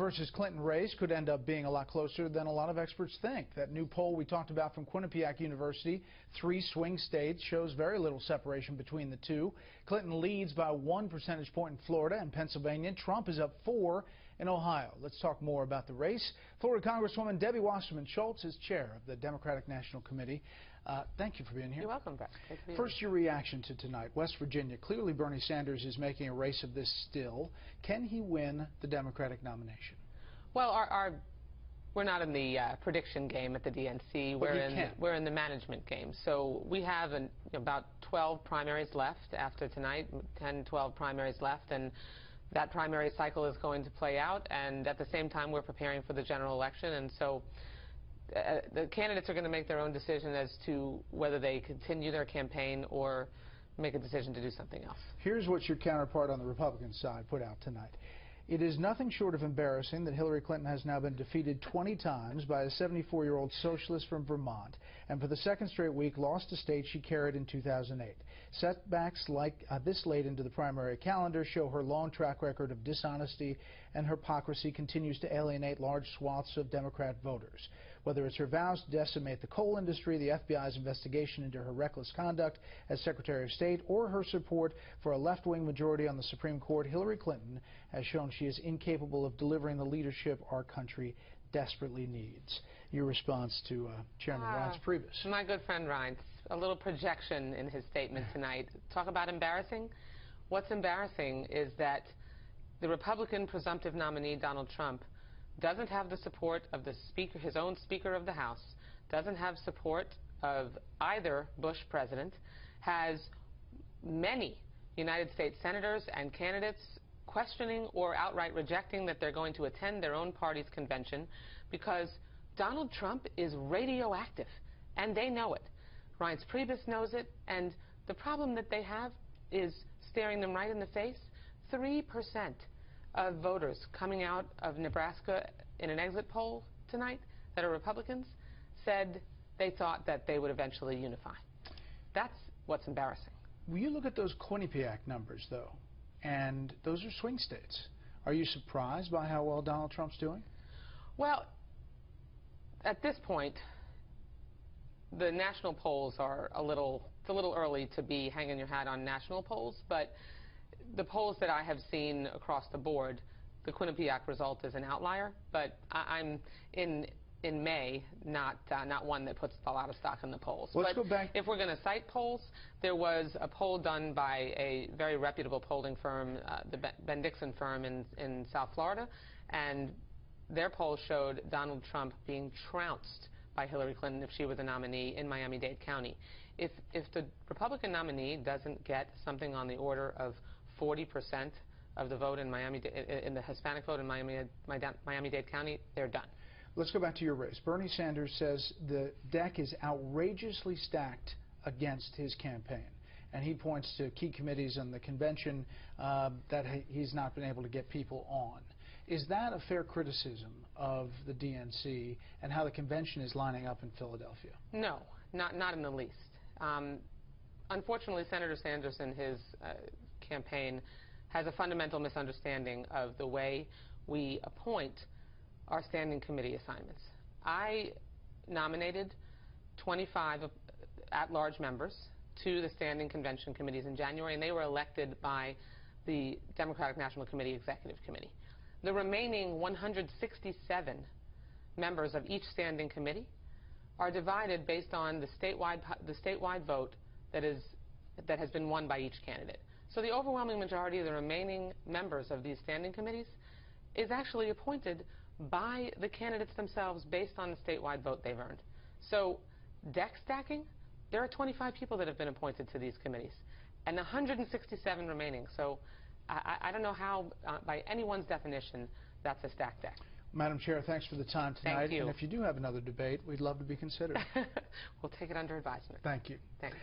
versus Clinton race could end up being a lot closer than a lot of experts think. That new poll we talked about from Quinnipiac University, 3 swing states, shows very little separation between the two. Clinton leads by 1 percentage point in Florida and Pennsylvania. Trump is up 4 in Ohio. Let's talk more about the race. Florida Congresswoman Debbie Wasserman Schultz is chair of the Democratic National Committee. Thank you for being here. You're welcome, Brett. First, your reaction to tonight. West Virginia, clearly Bernie Sanders is making a race of this still. Can he win the Democratic nomination? Well, we're not in the prediction game at the DNC. We're in the management game. So we have about 12 primaries left after tonight, 10, 12 primaries left, and that primary cycle is going to play out. And at the same time, we're preparing for the general election. And so the candidates are going to make their own decision as to whether they continue their campaign or make a decision to do something else. Here's what your counterpart on the Republican side put out tonight. It is nothing short of embarrassing that Hillary Clinton has now been defeated 20 times by a 74-year-old socialist from Vermont, and for the second straight week lost a state she carried in 2008. Setbacks like this late into the primary calendar show her long track record of dishonesty, and her hypocrisy continues to alienate large swaths of Democrat voters. Whether it's her vows to decimate the coal industry, the FBI's investigation into her reckless conduct as Secretary of State, or her support for a left-wing majority on the Supreme Court, Hillary Clinton has shown she is incapable of delivering the leadership our country desperately needs. Your response to Chairman Reince Priebus. My good friend Reince, a little projection in his statement tonight. Talk about embarrassing. What's embarrassing is that the Republican presumptive nominee, Donald Trump, doesn't have the support of the Speaker, his own Speaker of the House, doesn't have support of either Bush president, has many United States senators and candidates questioning or outright rejecting that they're going to attend their own party's convention because Donald Trump is radioactive, and they know it. Reince Priebus knows it, and the problem that they have is staring them right in the face. 3% of voters coming out of Nebraska in an exit poll tonight that are Republicans said they thought that they would eventually unify. That's what's embarrassing. Will you look at those Quinnipiac numbers, though, and those are swing states. Are you surprised by how well Donald Trump's doing? Well, at this point, the national polls are it's a little early to be hanging your hat on national polls, but the polls that I have seen across the board, the Quinnipiac result is an outlier, but I'm in May, not one that puts a lot of stock in the polls. Let's go back. If we're going to cite polls, there was a poll done by a very reputable polling firm, the Ben Dixon firm in South Florida, and their poll showed Donald Trump being trounced by Hillary Clinton if she were the nominee in Miami-Dade County. If the Republican nominee doesn't get something on the order of 40% of the vote in the Hispanic vote in Miami-Dade County, they're done. Let's go back to your race. Bernie Sanders says the deck is outrageously stacked against his campaign, and he points to key committees on the convention that he's not been able to get people on. Is that a fair criticism of the DNC and how the convention is lining up in Philadelphia? No, not in the least. Unfortunately, Senator Sanders in his campaign has a fundamental misunderstanding of the way we appoint our standing committee assignments. I nominated 25 at-large members to the standing convention committees in January, and they were elected by the Democratic National Committee Executive Committee. The remaining 167 members of each standing committee are divided based on the statewide vote that has been won by each candidate. So the overwhelming majority of the remaining members of these standing committees is actually appointed by the candidates themselves based on the statewide vote they've earned. So deck stacking, there are 25 people that have been appointed to these committees and 167 remaining. So I don't know how, by anyone's definition, that's a stacked deck. Madam Chair, thanks for the time tonight. Thank you. And if you do have another debate, we'd love to be considered. We'll take it under advisement. Thank you. Thanks.